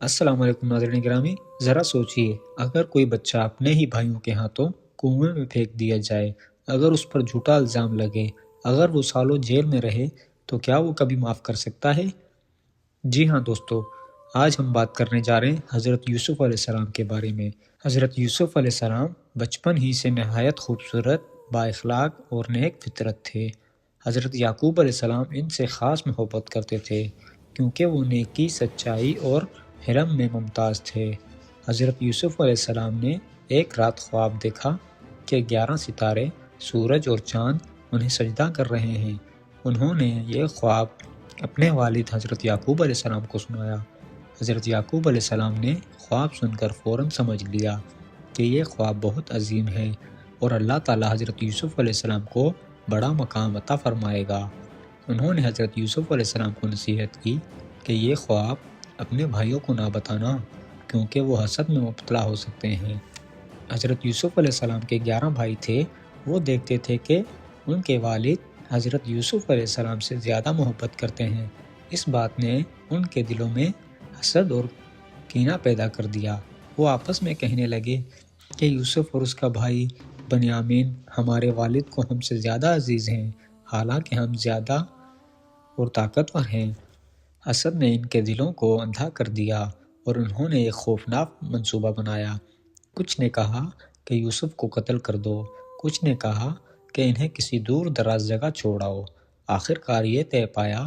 السلام علیکم ناظرین گرامی، ذرا سوچئے اگر کوئی بچہ اپنے ہی بھائیوں کے ہاتھوں کنویں میں پھینک دیا جائے، اگر اس پر جھوٹا الزام لگے، اگر وہ سالوں جیل میں رہے تو کیا وہ کبھی معاف کر سکتا ہے؟ جی ہاں دوستو، آج ہم بات کرنے جا رہے ہیں حضرت یوسف علیہ السلام کے بارے میں۔ حضرت یوسف علیہ السلام بچپن ہی سے نہایت خوبصورت، با اخلاق اور نیک فطرت تھے۔ حضرت یعقوب علیہ السلام ان سے خاص محبت کرتے تھے کیونکہ وہ نیکی، سچائی اور حلم میں ممتاز تھے۔ حضرت یوسف علیہ السلام نے ایک رات خواب دیکھا کہ 11 ستارے، سورج اور چاند انہیں سجدہ کر رہے ہیں۔ انہوں نے یہ خواب اپنے والد حضرت یعقوب علیہ السلام کو سنایا۔ حضرت یعقوب علیہ السلام نے خواب سن کر فوراً سمجھ لیا کہ یہ خواب بہت عظیم ہے اور اللہ تعالیٰ حضرت یوسف علیہ السلام کو بڑا مقام عطا فرمائے گا۔ انہوں نے حضرت یوسف علیہ السلام کو نصیحت کی کہ یہ خواب اپنے بھائیوں کو نہ بتانا کیونکہ وہ حسد میں مبتلا ہو سکتے ہیں۔ حضرت یوسف علیہ السلام کے 11 بھائی تھے۔ وہ دیکھتے تھے کہ ان کے والد حضرت یوسف علیہ السلام سے زیادہ محبت کرتے ہیں۔ اس بات نے ان کے دلوں میں حسد اور کینہ پیدا کر دیا۔ وہ آپس میں کہنے لگے کہ یوسف اور اس کا بھائی بنیامین ہمارے والد کو ہم سے زیادہ عزیز ہیں، حالانکہ ہم زیادہ اور طاقتور ہیں۔ حسد نے ان کے دلوں کو اندھا کر دیا اور انہوں نے ایک خوفناک منصوبہ بنایا۔ کچھ نے کہا کہ یوسف کو قتل کر دو، کچھ نے کہا کہ انہیں کسی دور دراز جگہ چھوڑ آؤ۔ آخر کار یہ طے پایا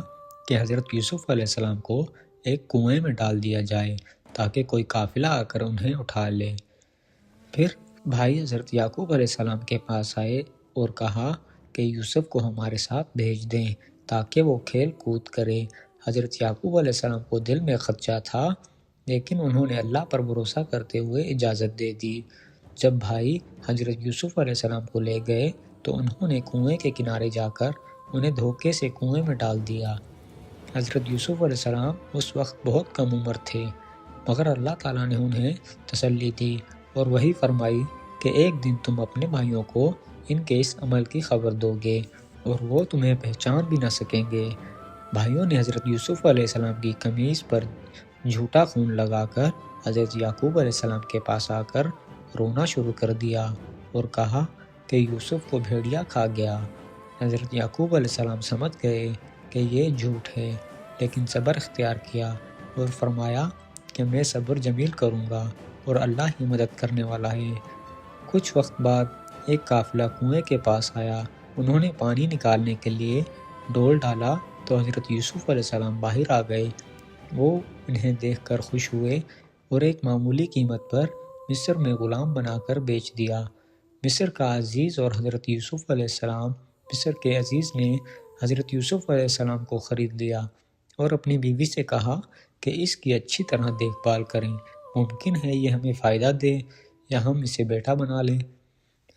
کہ حضرت یوسف علیہ السلام کو ایک کنویں میں ڈال دیا جائے تاکہ کوئی قافلہ آ کر انہیں اٹھا لے۔ پھر بھائی حضرت یعقوب علیہ السلام کے پاس آئے اور کہا کہ یوسف کو ہمارے ساتھ بھیج دیں تاکہ وہ کھیل کود کرے۔ حضرت یعقوب علیہ السلام کو دل میں خدشہ تھا لیکن انہوں نے اللہ پر بھروسہ کرتے ہوئے اجازت دے دی۔ جب بھائی حضرت یوسف علیہ السلام کو لے گئے تو انہوں نے کنویں کے کنارے جا کر انہیں دھوکے سے کنویں میں ڈال دیا۔ حضرت یوسف علیہ السلام اس وقت بہت کم عمر تھے مگر اللہ تعالیٰ نے انہیں تسلی دی اور وحی فرمائی کہ ایک دن تم اپنے بھائیوں کو ان کے اس عمل کی خبر دو گے اور وہ تمہیں پہچان بھی نہ سکیں گے۔ بھائیوں نے حضرت یوسف علیہ السلام کی قمیص پر جھوٹا خون لگا کر حضرت یعقوب علیہ السلام کے پاس آ کر رونا شروع کر دیا اور کہا کہ یوسف کو بھیڑیا کھا گیا۔ حضرت یعقوب علیہ السلام سمجھ گئے کہ یہ جھوٹ ہے لیکن صبر اختیار کیا اور فرمایا کہ میں صبر جمیل کروں گا اور اللہ ہی مدد کرنے والا ہے۔ کچھ وقت بعد ایک قافلہ کنویں کے پاس آیا۔ انہوں نے پانی نکالنے کے لیے ڈول ڈالا تو حضرت یوسف علیہ السلام باہر آ گئے۔ وہ انہیں دیکھ کر خوش ہوئے اور ایک معمولی قیمت پر مصر میں غلام بنا کر بیچ دیا۔ مصر کا عزیز اور حضرت یوسف علیہ السلام مصر کے عزیز نے حضرت یوسف علیہ السلام کو خرید لیا اور اپنی بیوی سے کہا کہ اس کی اچھی طرح دیکھ بھال کریں، ممکن ہے یہ ہمیں فائدہ دے یا ہم اسے بیٹا بنا لیں۔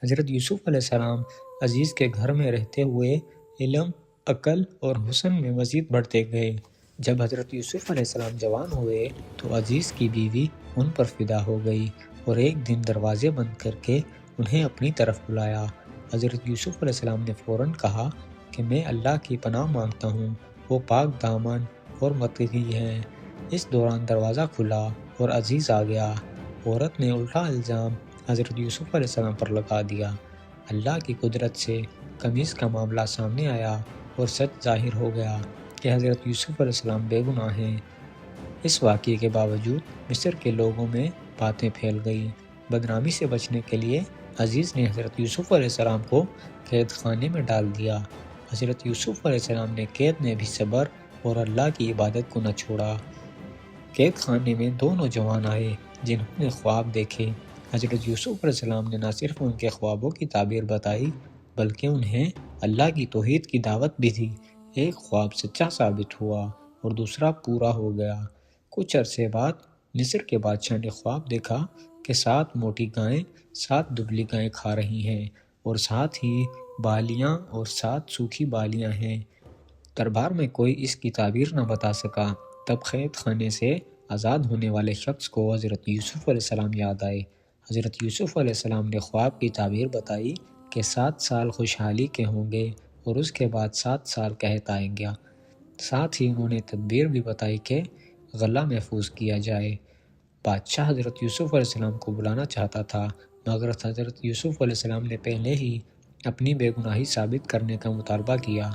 حضرت یوسف علیہ السلام عزیز کے گھر میں رہتے ہوئے علم، عقل اور حسن میں مزید بڑھتے گئے۔ جب حضرت یوسف علیہ السلام جوان ہوئے تو عزیز کی بیوی ان پر فدا ہو گئی اور ایک دن دروازے بند کر کے انہیں اپنی طرف بلایا۔ حضرت یوسف علیہ السلام نے فوراً کہا کہ میں اللہ کی پناہ مانگتا ہوں، وہ پاک دامن اور متقی ہیں۔ اس دوران دروازہ کھلا اور عزیز آ گیا۔ عورت نے الٹا الزام حضرت یوسف علیہ السلام پر لگا دیا۔ اللہ کی قدرت سے قمیص کا معاملہ سامنے آیا اور سچ ظاہر ہو گیا کہ حضرت یوسف علیہ السلام بے گناہ ہیں۔ اس واقعے کے باوجود مصر کے لوگوں میں باتیں پھیل گئیں۔ بدنامی سے بچنے کے لیے عزیز نے حضرت یوسف علیہ السلام کو قید خانے میں ڈال دیا۔ حضرت یوسف علیہ السلام نے قید میں بھی صبر اور اللہ کی عبادت کو نہ چھوڑا۔ قید خانے میں 2 نوجوان آئے جنہوں نے خواب دیکھے۔ حضرت یوسف علیہ السلام نے نہ صرف ان کے خوابوں کی تعبیر بتائی بلکہ انہیں اللہ کی توحید کی دعوت بھی دی۔ ایک خواب سچا ثابت ہوا اور دوسرا پورا ہو گیا۔ کچھ عرصے بعد مصر کے بادشاہ نے خواب دیکھا کہ 7 موٹی گائیں 7 دبلی گائیں کھا رہی ہیں اور ساتھ ہی بالیاں اور 7 سوکھی بالیاں ہیں۔ دربار میں کوئی اس کی تعبیر نہ بتا سکا۔ تب قید خانے سے آزاد ہونے والے شخص کو حضرت یوسف علیہ السلام یاد آئے۔ حضرت یوسف علیہ السلام نے خواب کی تعبیر بتائی کہ 7 سال خوشحالی کے ہوں گے اور اس کے بعد 7 سال قحط آئیں گا۔ ساتھ ہی انہوں نے تدبیر بھی بتائی کہ غلہ محفوظ کیا جائے۔ بادشاہ حضرت یوسف علیہ السلام کو بلانا چاہتا تھا، مگر حضرت یوسف علیہ السلام نے پہلے ہی اپنی بے گناہی ثابت کرنے کا مطالبہ کیا۔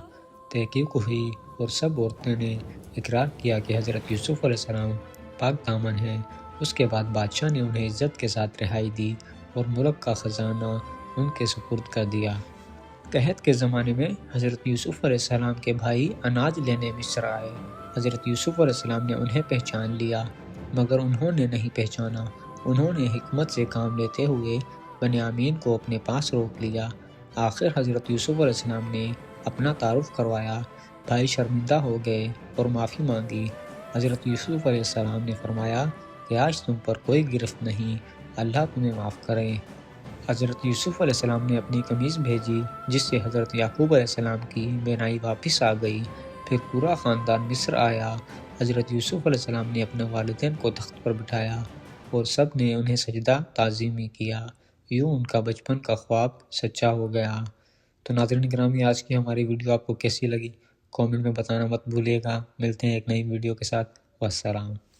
تحقیق ہوئی اور سب عورتوں نے اقرار کیا کہ حضرت یوسف علیہ السلام پاک دامن ہیں۔ اس کے بعد بادشاہ نے انہیں عزت کے ساتھ رہائی دی اور ملک کا خزانہ ان کے سپرد کر دیا۔ قحط کے زمانے میں حضرت یوسف علیہ السلام کے بھائی اناج لینے مصر آئے۔ حضرت یوسف علیہ السلام نے انہیں پہچان لیا، مگر انہوں نے نہیں پہچانا۔ انہوں نے حکمت سے کام لیتے ہوئے بنیامین کو اپنے پاس روک لیا۔ آخر حضرت یوسف علیہ السلام نے اپنا تعارف کروایا۔ بھائی شرمندہ ہو گئے اور معافی مانگی۔ حضرت یوسف علیہ السلام نے فرمایا کہ آج تم پر کوئی گرفت نہیں، اللہ تمہیں معاف کرے۔ حضرت یوسف علیہ السلام نے اپنی قمیض بھیجی، جس سے حضرت یعقوب علیہ السلام کی بینائی واپس آ گئی۔ پھر پورا خاندان مصر آیا۔ حضرت یوسف علیہ السلام نے اپنے والدین کو تخت پر بٹھایا اور سب نے انہیں سجدہ تعظیمی کیا۔ یوں ان کا بچپن کا خواب سچا ہو گیا۔ تو ناظرین گرامی، آج کی ہماری ویڈیو آپ کو کیسی لگی؟ کامنٹ میں بتانا مت بھولیے گا۔ ملتے ہیں ایک نئی ویڈیو کے ساتھ۔ والسلام۔